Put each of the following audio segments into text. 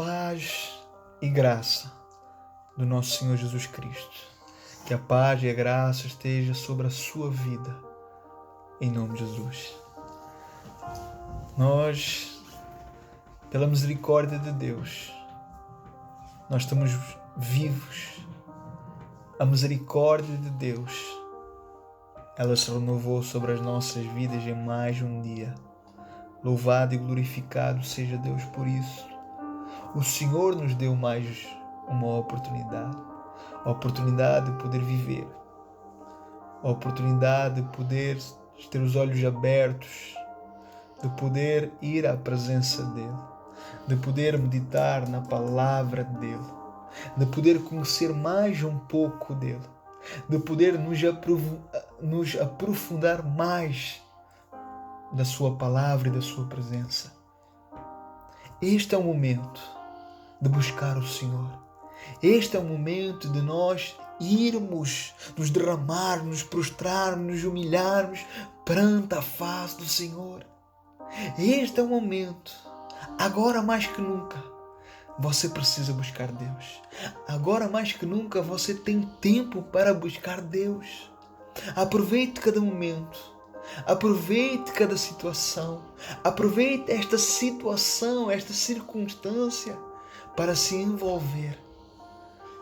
Paz e graça do nosso Senhor Jesus Cristo. Que a paz e a graça esteja sobre a sua vida, em nome de Jesus. Nós, pela misericórdia de Deus, nós estamos vivos. A misericórdia de Deus, ela se renovou sobre as nossas vidas em mais um dia. Louvado e glorificado seja Deus por isso. O Senhor nos deu mais uma oportunidade. A oportunidade de poder viver. A oportunidade de poder ter os olhos abertos. De poder ir à presença dEle. De poder meditar na palavra dEle. De poder conhecer mais um pouco dEle. De poder nos aprofundar mais da sua palavra e da sua presença. Este é o momento de buscar o Senhor. Este é o momento de nós irmos, nos derramarmos, nos prostrarmos, nos humilharmos perante a face do Senhor. Este é o momento. Agora mais que nunca, você precisa buscar Deus. Agora mais que nunca, você tem tempo para buscar Deus. Aproveite cada momento. Aproveite cada situação. Aproveite esta situação, esta circunstância para se envolver,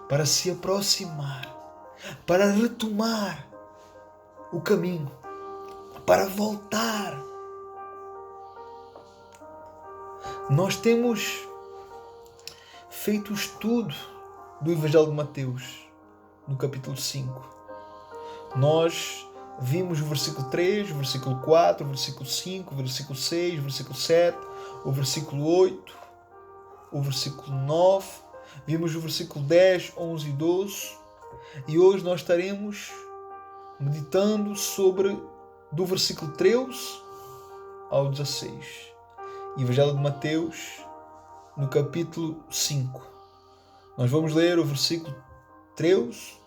para se aproximar, para retomar o caminho, para voltar. Nós temos feito o estudo do Evangelho de Mateus, no capítulo 5. Nós vimos o versículo 3, o versículo 4, o versículo 5, o versículo 6, o versículo 7, o versículo 8, o versículo 9. Vimos o versículo 10, 11 e 12. E hoje nós estaremos meditando sobre do versículo 13 ao 16. Evangelho de Mateus, no capítulo 5. Nós vamos ler o versículo 13,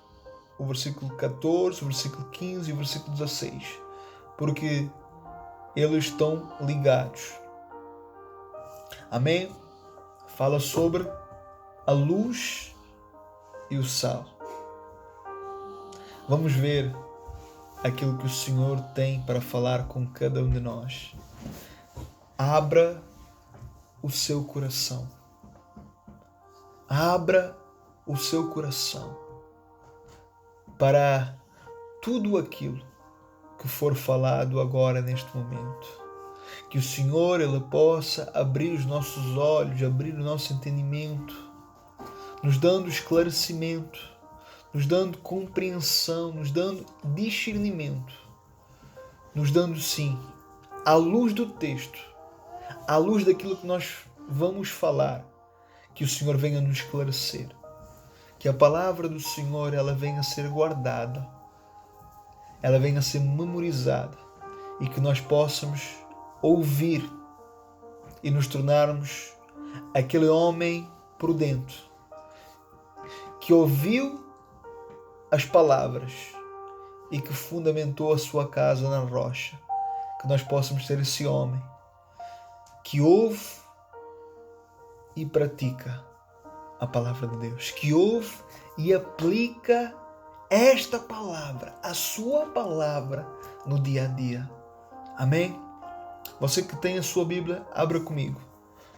o versículo 14, o versículo 15 e o versículo 16, porque eles estão ligados. Amém? Fala sobre a luz e o sal. Vamos ver aquilo que o Senhor tem para falar com cada um de nós. Abra o seu coração. Abra o seu coração para tudo aquilo que for falado agora neste momento. Que o Senhor Ele possa abrir os nossos olhos, abrir o nosso entendimento, nos dando esclarecimento, nos dando compreensão, nos dando discernimento, nos dando sim, à luz do texto, à luz daquilo que nós vamos falar, que o Senhor venha nos esclarecer. Que a palavra do Senhor ela venha a ser guardada, ela venha a ser memorizada e que nós possamos ouvir e nos tornarmos aquele homem prudente que ouviu as palavras e que fundamentou a sua casa na rocha. Que nós possamos ser esse homem que ouve e pratica a palavra de Deus, que ouve e aplica esta palavra, a sua palavra, no dia a dia. Amém? Você que tem a sua Bíblia, abra comigo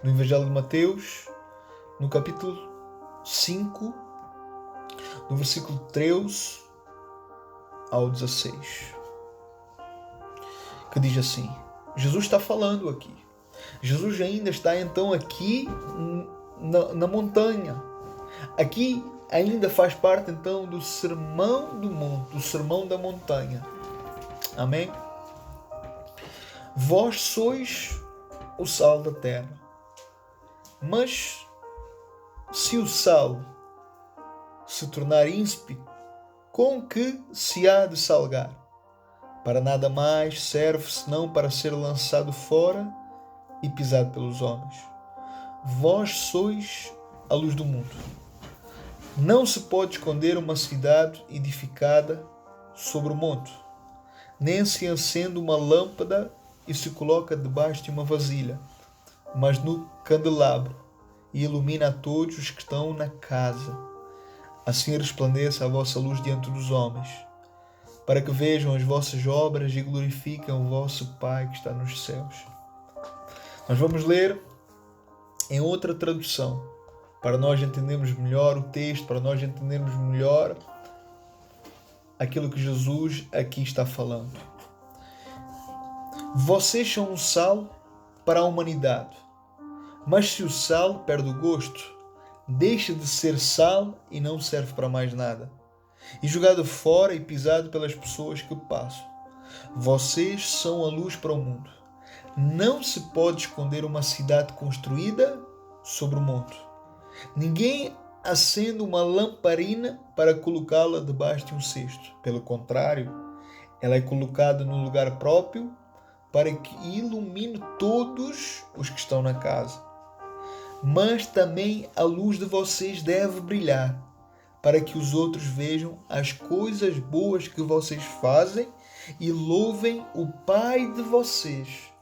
no Evangelho de Mateus, no capítulo 5, no versículo 13 ao 16, que diz assim. Jesus está falando aqui. Jesus ainda está então aqui na montanha. Aqui ainda faz parte então do sermão do monte, do sermão da montanha. Amém? Vós sois o sal da terra. Mas se o sal se tornar ínspido, com que se há de salgar? Para nada mais serve senão para ser lançado fora e pisado pelos homens. Vós sois a luz do mundo. Não se pode esconder uma cidade edificada sobre o monte, nem se acende uma lâmpada e se coloca debaixo de uma vasilha, mas no candelabro, e ilumina a todos os que estão na casa. Assim resplandeça a vossa luz diante dos homens, para que vejam as vossas obras e glorifiquem o vosso Pai que está nos céus. Nós vamos ler em outra tradução, para nós entendermos melhor o texto, para nós entendermos melhor aquilo que Jesus aqui está falando. Vocês são um sal para a humanidade, mas se o sal perde o gosto, deixa de ser sal e não serve para mais nada, e jogado fora e pisado pelas pessoas que passam. Vocês são a luz para o mundo. Não se pode esconder uma cidade construída sobre o monte. Ninguém acende uma lamparina para colocá-la debaixo de um cesto. Pelo contrário, ela é colocada num lugar próprio para que ilumine todos os que estão na casa. Mas também a luz de vocês deve brilhar, para que os outros vejam as coisas boas que vocês fazem e louvem o Pai de vocês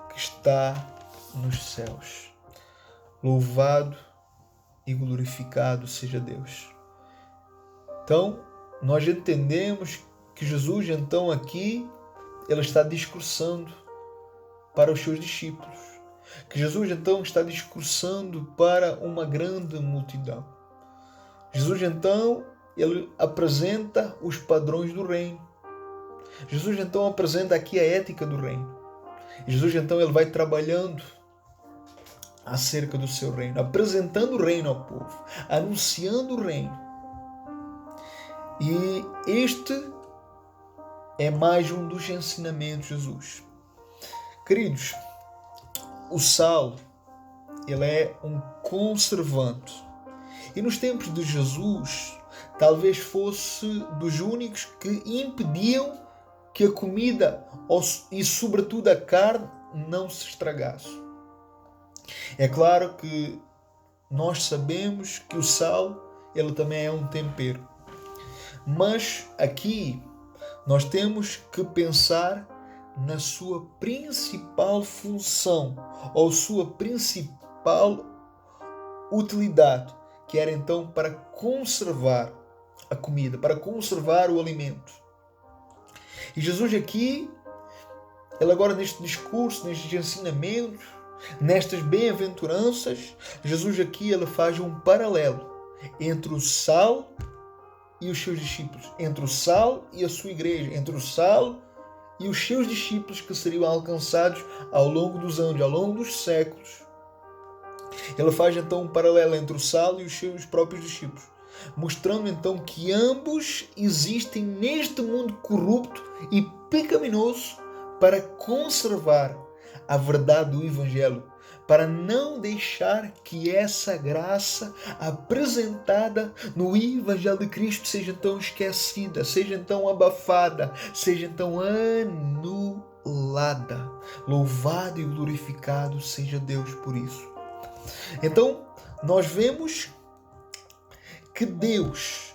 que está nos céus. Louvado e glorificado seja Deus. Então, nós entendemos que Jesus, então, aqui, ele está discursando para os seus discípulos. Que Jesus, então, está discursando para uma grande multidão. Jesus, então, ele apresenta os padrões do reino. Jesus, então, apresenta aqui a ética do reino. Jesus, então, ele vai trabalhando acerca do seu reino, apresentando o reino ao povo, anunciando o reino. E este é mais um dos ensinamentos de Jesus. Queridos, o sal, ele é um conservante. E nos tempos de Jesus, talvez fosse dos únicos que impediam que a comida e sobretudo a carne não se estragasse. É claro que nós sabemos que o sal, ele também é um tempero. Mas aqui nós temos que pensar na sua principal função ou sua principal utilidade, que era então para conservar a comida, para conservar o alimento. E Jesus aqui, ele agora neste discurso, nestes ensinamentos, nestas bem-aventuranças, Jesus aqui ele faz um paralelo entre o sal e os seus discípulos, entre o sal e a sua igreja, entre o sal e os seus discípulos que seriam alcançados ao longo dos anos, ao longo dos séculos. Ele faz então um paralelo entre o sal e os seus próprios discípulos, mostrando então que ambos existem neste mundo corrupto e pecaminoso para conservar a verdade do Evangelho, para não deixar que essa graça apresentada no Evangelho de Cristo seja então esquecida, seja então abafada, seja então anulada. Louvado e glorificado seja Deus por isso. Então, nós vemos que Deus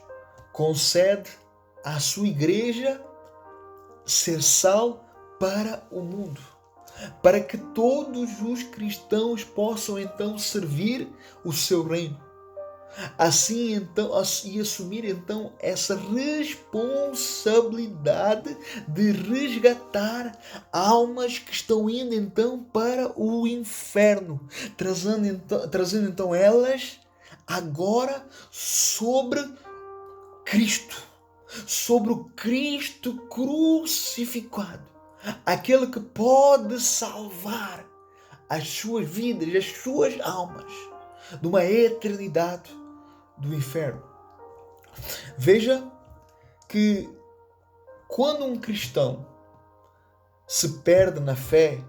concede à sua igreja ser sal para o mundo, para que todos os cristãos possam então servir o seu reino. Assim então, e assumir então essa responsabilidade de resgatar almas que estão indo então para o inferno, trazendo então elas agora sobre Cristo, sobre o Cristo crucificado, aquele que pode salvar as suas vidas, as suas almas de uma eternidade do inferno. Veja que quando um cristão se perde na fé,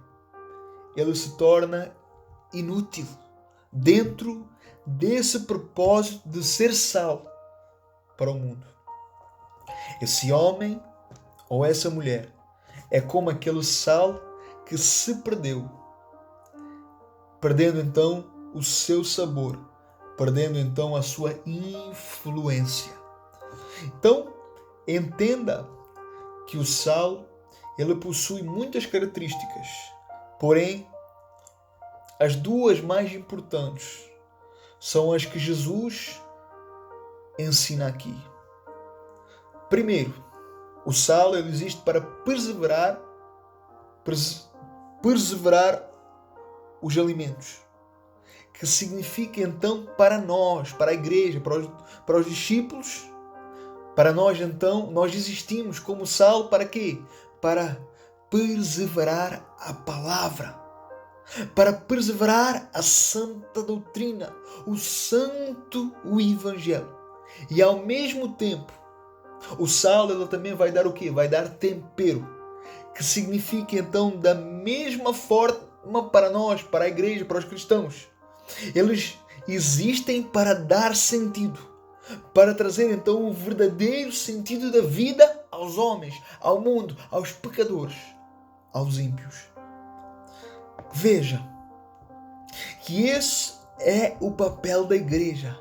ele se torna inútil dentro desse propósito de ser sal para o mundo. Esse homem ou essa mulher é como aquele sal que se perdeu, perdendo então o seu sabor, perdendo então a sua influência. Então, entenda que o sal, ele possui muitas características, porém, as duas mais importantes são as que Jesus ensina aqui. Primeiro, o sal ele existe para preservar os alimentos, que significa então para nós, para a igreja, para os discípulos, para nós então, nós existimos como sal para quê? Para perseverar a palavra, para perseverar a santa doutrina, o evangelho. E ao mesmo tempo, o sal ele também vai dar o quê? Vai dar tempero, que significa então da mesma forma para nós, para a igreja, para os cristãos. Eles existem para dar sentido, para trazer então o verdadeiro sentido da vida aos homens, ao mundo, aos pecadores, aos ímpios. Veja que esse é o papel da igreja,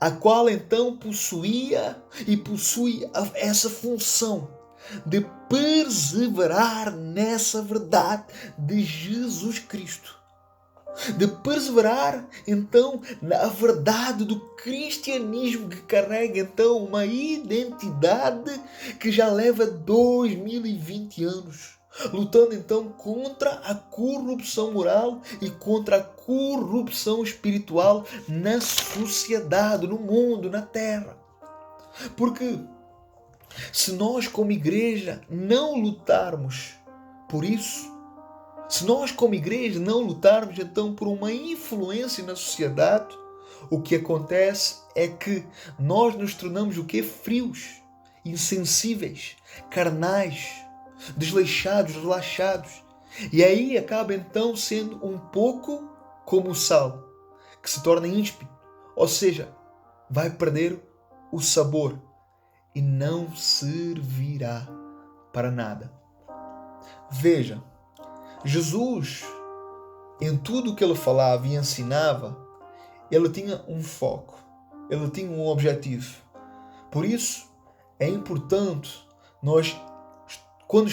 a qual então possuía e possui essa função de perseverar nessa verdade de Jesus Cristo. De perseverar então na verdade do cristianismo, que carrega então uma identidade que já leva 2020 anos, lutando então contra a corrupção moral e contra a corrupção espiritual na sociedade, no mundo, na terra. Porque se nós como igreja não lutarmos por isso, se nós como igreja não lutarmos então por uma influência na sociedade, o que acontece é que nós nos tornamos o quê? Frios, insensíveis, carnais, desleixados, relaxados. E aí acaba então sendo um pouco como o sal, que se torna ínspido, ou seja, vai perder o sabor e não servirá para nada. Veja, Jesus, em tudo o que ele falava e ensinava, ele tinha um foco, ele tinha um objetivo. Por isso, é importante nós, quando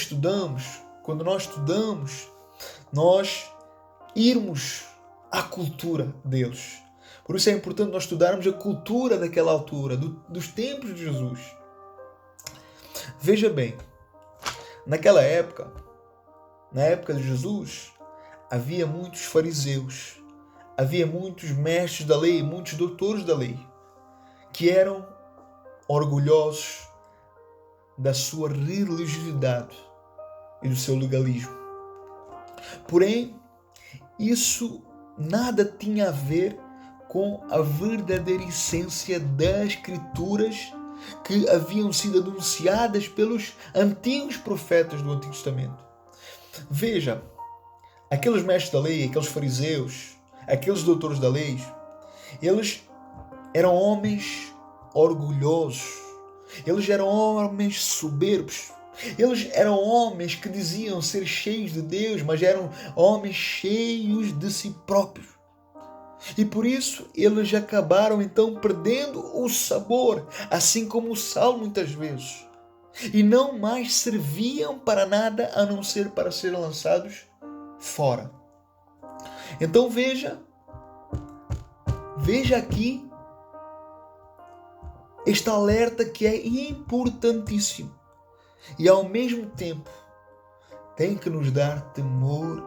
nós estudamos, nós irmos à cultura deles. Por isso é importante nós estudarmos a cultura daquela altura, dos tempos de Jesus. Veja bem, naquela época, na época de Jesus, havia muitos fariseus, havia muitos mestres da lei, muitos doutores da lei, que eram orgulhosos da sua religiosidade e do seu legalismo. Porém, isso nada tinha a ver com a verdadeira essência das Escrituras que haviam sido anunciadas pelos antigos profetas do Antigo Testamento. Veja, aqueles mestres da lei, aqueles fariseus, aqueles doutores da lei, eles eram homens orgulhosos, eles eram homens soberbos, eles eram homens que diziam ser cheios de Deus, mas eram homens cheios de si próprios. E por isso eles acabaram então perdendo o sabor, assim como o sal muitas vezes. E não mais serviam para nada a não ser para serem lançados fora. Então veja aqui este alerta que é importantíssimo e ao mesmo tempo tem que nos dar temor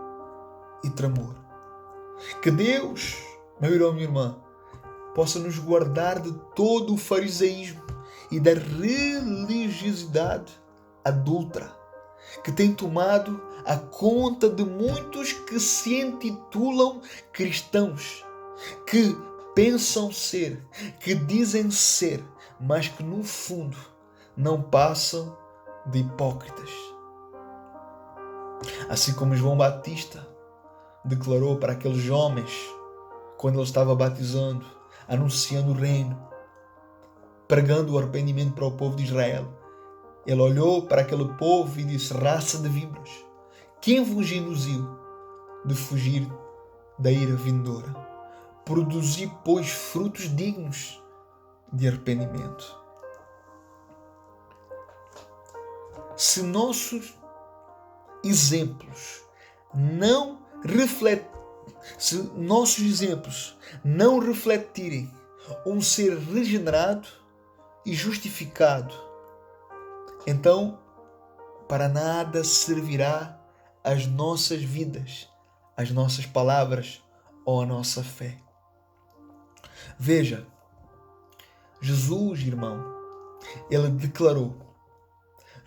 e tremor. Que Deus, meu irmão, minha irmã, possa nos guardar de todo o fariseísmo e da religiosidade adulta que tem tomado a conta de muitos que se intitulam cristãos, que pensam ser, que dizem ser, mas que no fundo não passam de hipócritas. Assim como João Batista declarou para aqueles homens, quando ele estava batizando, anunciando o reino, pregando o arrependimento para o povo de Israel, ele olhou para aquele povo e disse: raça de víboras, quem vos induziu de fugir da ira vindoura? Produzi, pois, frutos dignos de arrependimento. Se nossos exemplos não se nossos exemplos não refletirem um ser regenerado e justificado, então para nada servirá as nossas vidas, as nossas palavras ou a nossa fé. Veja, Jesus, irmão, ele declarou,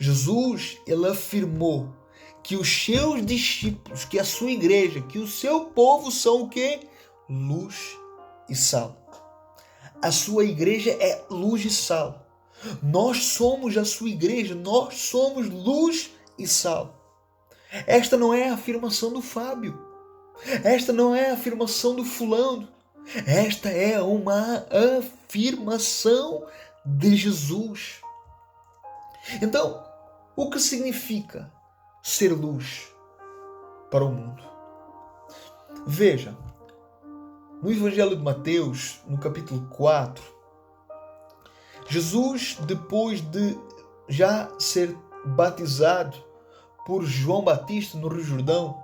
Jesus, ele afirmou que os seus discípulos, que a sua igreja, que o seu povo são o quê? Luz e sal. A sua igreja é luz e sal. Nós somos a sua igreja, nós somos luz e sal. Esta não é a afirmação do Fábio. Esta não é a afirmação do fulano. Esta é uma afirmação de Jesus. Então, o que significa ser luz para o mundo? Veja, no Evangelho de Mateus, no capítulo 4, Jesus, depois de já ser batizado por João Batista no Rio Jordão,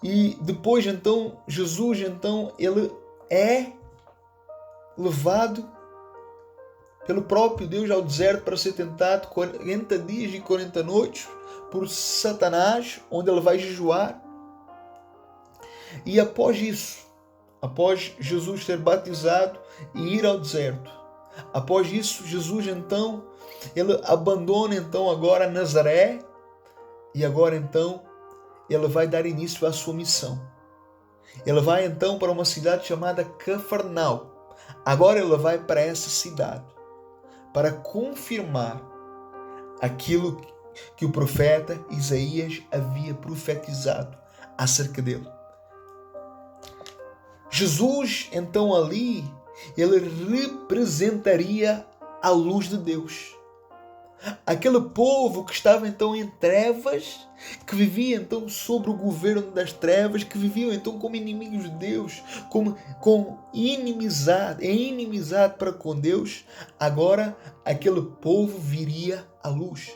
e depois então Jesus ele é levado pelo próprio Deus ao deserto para ser tentado 40 dias e 40 noites por Satanás, onde ele vai jejuar. E após isso, após Jesus ser batizado e ir ao deserto, após isso Jesus então ele abandona então agora Nazaré e agora então ele vai dar início à sua missão. Ele vai então para uma cidade chamada Cafarnaum. Agora ele vai para essa cidade para confirmar aquilo que o profeta Isaías havia profetizado acerca dele. Jesus, então ali, ele representaria a luz de Deus. Aquele povo que estava então em trevas, que vivia então sobre o governo das trevas, que viviam então como inimigos de Deus, com inimizade para com Deus, agora aquele povo viria à luz.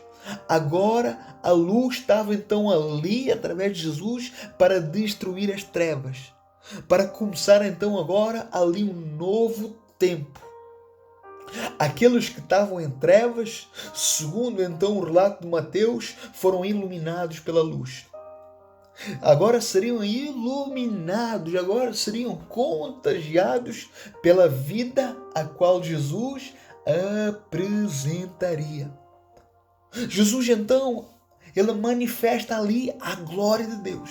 Agora a luz estava então ali através de Jesus para destruir as trevas, para começar então agora ali um novo tempo. Aqueles que estavam em trevas, segundo então o relato de Mateus, foram iluminados pela luz. Agora seriam iluminados, agora seriam contagiados pela vida a qual Jesus apresentaria. Jesus então, ele manifesta ali a glória de Deus.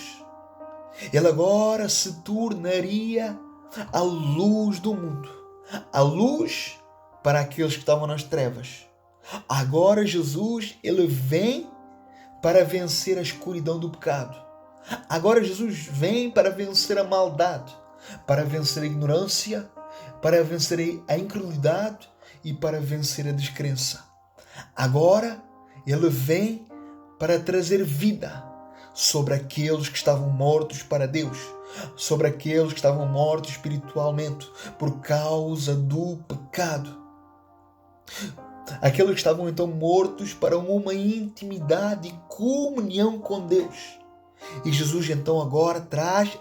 Ele agora se tornaria a luz do mundo. A luz para aqueles que estavam nas trevas. Agora Jesus, ele vem para vencer a escuridão do pecado. Agora Jesus vem para vencer a maldade, para vencer a ignorância, para vencer a incredulidade e para vencer a descrença. Agora ele vem para trazer vida sobre aqueles que estavam mortos para Deus, sobre aqueles que estavam mortos espiritualmente por causa do pecado. Aqueles que estavam então mortos para uma intimidade e comunhão com Deus. E Jesus então agora traz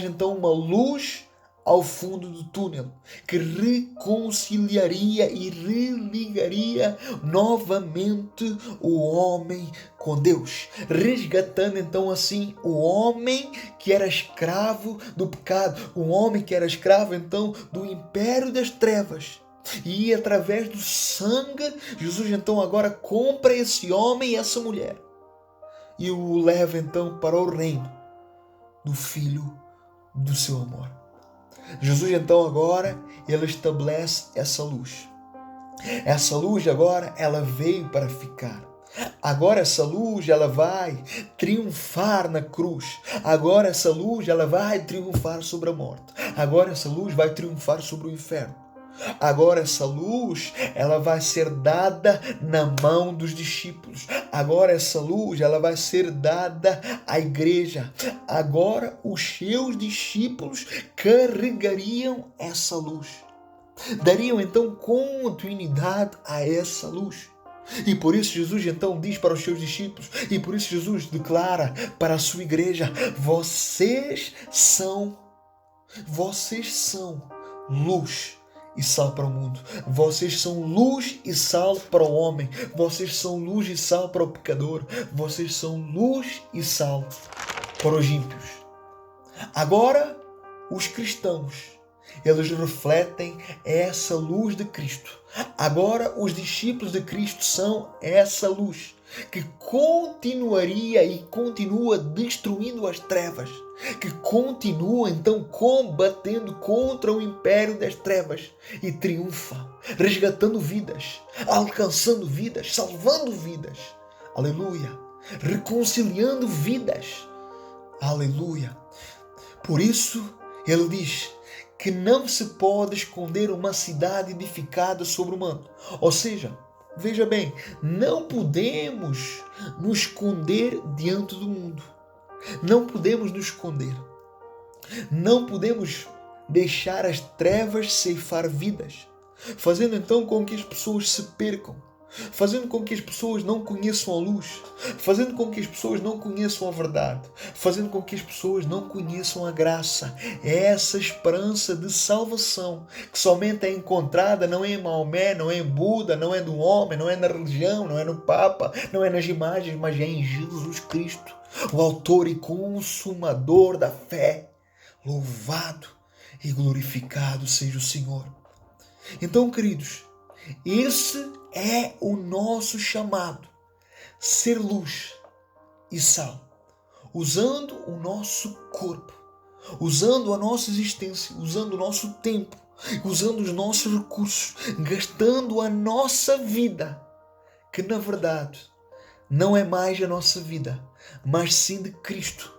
então uma luz ao fundo do túnel, que reconciliaria e religaria novamente o homem com Deus, resgatando então assim o homem que era escravo do pecado, o homem que era escravo então do império das trevas. E através do sangue, Jesus então agora compra esse homem e essa mulher e o leva então para o reino do Filho do seu amor. Jesus então agora, ele estabelece essa luz. Essa luz agora, ela veio para ficar. Agora essa luz, ela vai triunfar na cruz. Agora essa luz, ela vai triunfar sobre a morte. Agora essa luz vai triunfar sobre o inferno. Agora essa luz, ela vai ser dada na mão dos discípulos. Agora essa luz, ela vai ser dada à igreja. Agora os seus discípulos carregariam essa luz. Dariam então continuidade a essa luz. E por isso Jesus então diz para os seus discípulos, e por isso Jesus declara para a sua igreja: vocês são luz e sal para o mundo. Vocês são luz e sal para o homem. Vocês são luz e sal para o pecador. Vocês são luz e sal para os ímpios. Agora, os cristãos, eles refletem essa luz de Cristo. Agora, os discípulos de Cristo são essa luz que continuaria e continua destruindo as trevas, que continua então combatendo contra o império das trevas e triunfa, resgatando vidas, alcançando vidas, salvando vidas. Aleluia! Reconciliando vidas. Aleluia! Por isso, ele diz que não se pode esconder uma cidade edificada sobre o manto. Ou seja, veja bem, não podemos nos esconder diante do mundo. Não podemos nos esconder. Não podemos deixar as trevas ceifar vidas, fazendo então com que as pessoas se percam, fazendo com que as pessoas não conheçam a luz, fazendo com que as pessoas não conheçam a verdade, fazendo com que as pessoas não conheçam a graça. É essa esperança de salvação que somente é encontrada não é em Maomé, não é em Buda, não é no homem, não é na religião, não é no Papa, não é nas imagens, mas é em Jesus Cristo, o autor e consumador da fé. Louvado e glorificado seja o Senhor. Então, queridos, esse é o nosso chamado, ser luz e sal, usando o nosso corpo, usando a nossa existência, usando o nosso tempo, usando os nossos recursos, gastando a nossa vida, que na verdade não é mais a nossa vida, mas sim de Cristo,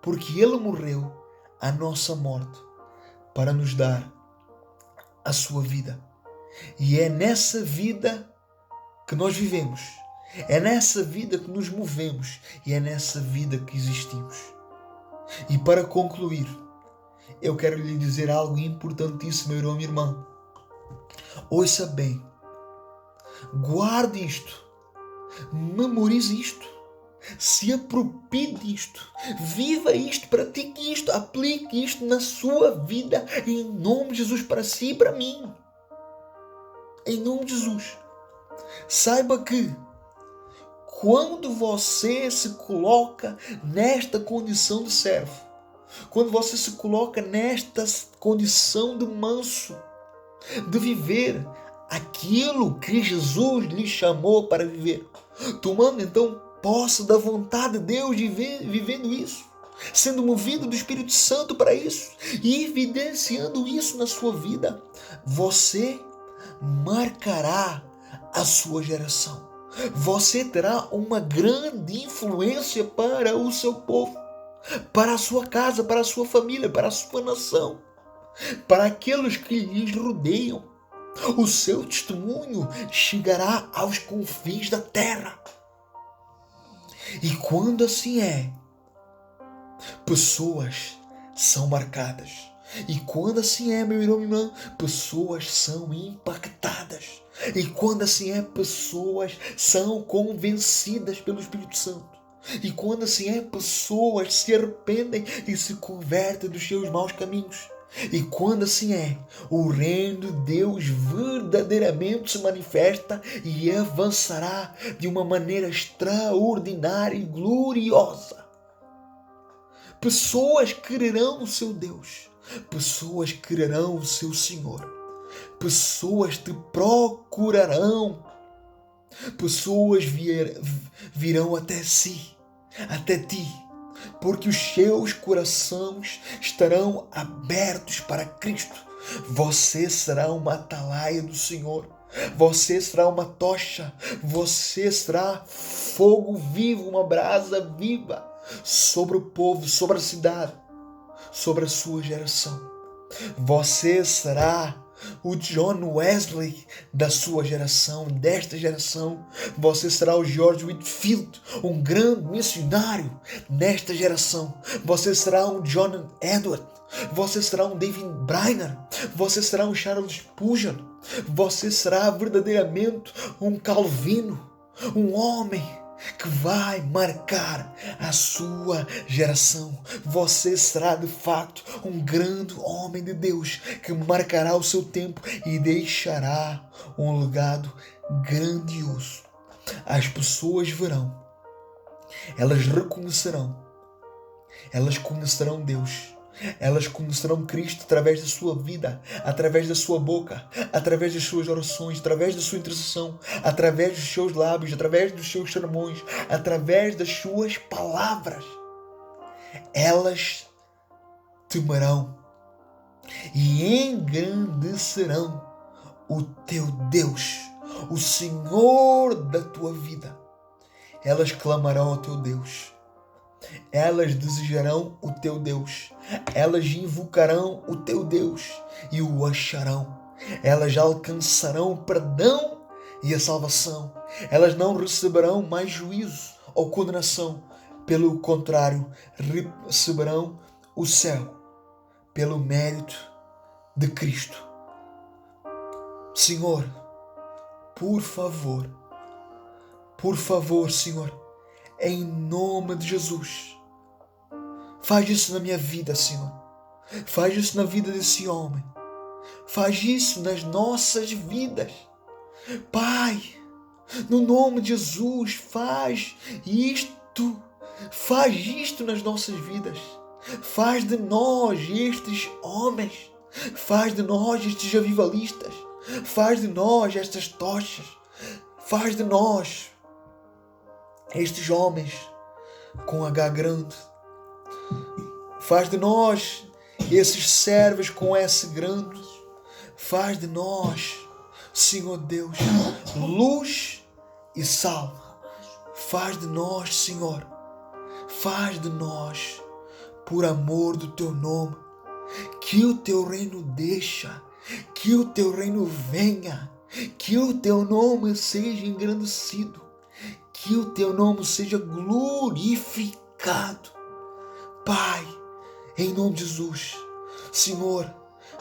porque Ele morreu a nossa morte para nos dar a sua vida. E é nessa vida que nós vivemos, é nessa vida que nos movemos e é nessa vida que existimos. E para concluir, eu quero lhe dizer algo importantíssimo, meu irmão e minha irmã. Ouça bem, guarde isto, memorize isto, se aproprie disto, viva isto, pratique isto, aplique isto na sua vida, em nome de Jesus, para si e para mim. Em nome de Jesus. Saiba que quando você se coloca nesta condição de servo, quando você se coloca nesta condição de manso, de viver aquilo que Jesus lhe chamou para viver, tomando então posse da vontade de Deus, vivendo isso, sendo movido do Espírito Santo para isso e evidenciando isso na sua vida, você marcará a sua geração. Você terá uma grande influência para o seu povo, para a sua casa, para a sua família, para a sua nação, para aqueles que lhes rodeiam. O seu testemunho chegará aos confins da terra. E quando assim é, pessoas são marcadas. E quando assim é, meu irmão e minha irmã, pessoas são impactadas. E quando assim é, pessoas são convencidas pelo Espírito Santo. E quando assim é, pessoas se arrependem e se convertem dos seus maus caminhos. E quando assim é, o reino de Deus verdadeiramente se manifesta e avançará de uma maneira extraordinária e gloriosa. Pessoas crerão no seu Deus, pessoas crerão no seu Senhor, pessoas te procurarão, pessoas virão até ti, porque os seus corações estarão abertos para Cristo. Você será uma atalaia do Senhor, você será uma tocha, você será fogo vivo, uma brasa viva sobre o povo, sobre a cidade, sobre a sua geração. Você será o John Wesley da sua geração, desta geração. Você será o George Whitefield, um grande missionário nesta geração. Você será um John Edward, Você será um David Brainerd. Você será um Charles Spurgeon. Você será verdadeiramente um Calvino. Um homem que vai marcar a sua geração. Você será de facto um grande homem de Deus que marcará o seu tempo e deixará um legado grandioso. As pessoas verão, elas reconhecerão, elas conhecerão Deus. Elas conhecerão Cristo através da sua vida, através da sua boca, através das suas orações, através da sua intercessão, através dos seus lábios, através dos seus sermões, através das suas palavras. Elas temerão e engrandecerão o teu Deus, o Senhor da tua vida. Elas clamarão ao teu Deus. Elas desejarão o teu Deus. Elas invocarão o teu Deus e o acharão. Elas alcançarão o perdão e a salvação. Elas não receberão mais juízo ou condenação. Pelo contrário, receberão o céu pelo mérito de Cristo. Senhor, por favor, Senhor, em nome de Jesus, faz isso na minha vida, Senhor. Faz isso na vida desse homem. Faz isso nas nossas vidas. Pai, no nome de Jesus, faz isto nas nossas vidas. Faz de nós estes homens. Faz de nós estes avivalistas. Faz de nós estas tochas. Faz de nós estes homens com H grande. Faz de nós esses servos com S grande. Faz de nós, Senhor Deus, luz e sal. Faz de nós, Senhor. Faz de nós, por amor do teu nome, que o teu reino deixa, que o teu reino venha, que o teu nome seja engrandecido, que o teu nome seja glorificado. Pai, em nome de Jesus, Senhor,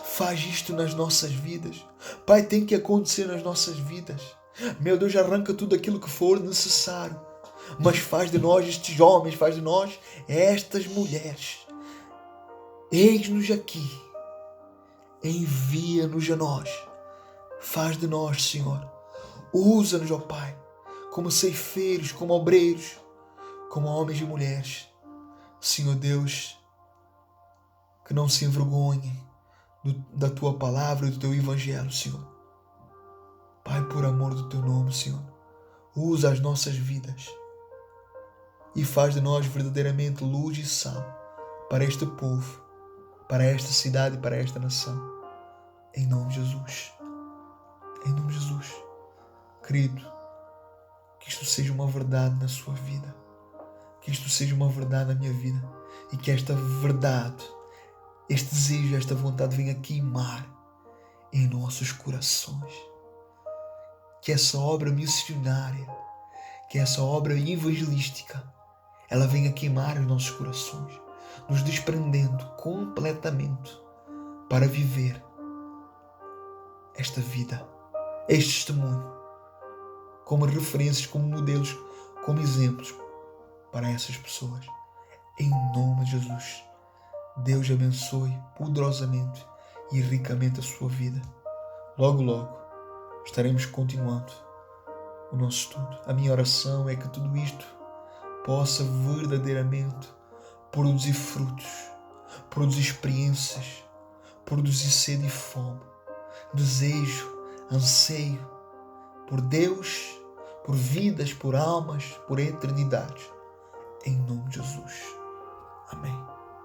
faz isto nas nossas vidas. Pai, tem que acontecer nas nossas vidas. Meu Deus, arranca tudo aquilo que for necessário, mas faz de nós estes homens, faz de nós estas mulheres. Eis-nos aqui, envia-nos a nós. Faz de nós, Senhor. Usa-nos, ó Pai, como ceifeiros, como obreiros, como homens e mulheres. Senhor Deus, que não se envergonhem da tua palavra e do teu evangelho, Senhor. Pai, por amor do teu nome, Senhor, usa as nossas vidas e faz de nós verdadeiramente luz e sal para este povo, para esta cidade e para esta nação. Em nome de Jesus. Em nome de Jesus. Querido, que isto seja uma verdade na sua vida. Que isto seja uma verdade na minha vida. E que esta verdade, este desejo, esta vontade venha queimar em nossos corações. Que essa obra missionária, que essa obra evangelística, ela venha queimar os nossos corações, nos desprendendo completamente para viver esta vida, este testemunho, como referências, como modelos, como exemplos para essas pessoas. Em nome de Jesus, Deus abençoe poderosamente e ricamente a sua vida. Logo, logo, estaremos continuando o nosso estudo. A minha oração é que tudo isto possa verdadeiramente produzir frutos, produzir experiências, produzir sede e fome, desejo, anseio por Deus, por vidas, por almas, por eternidade. Em nome de Jesus. Amém.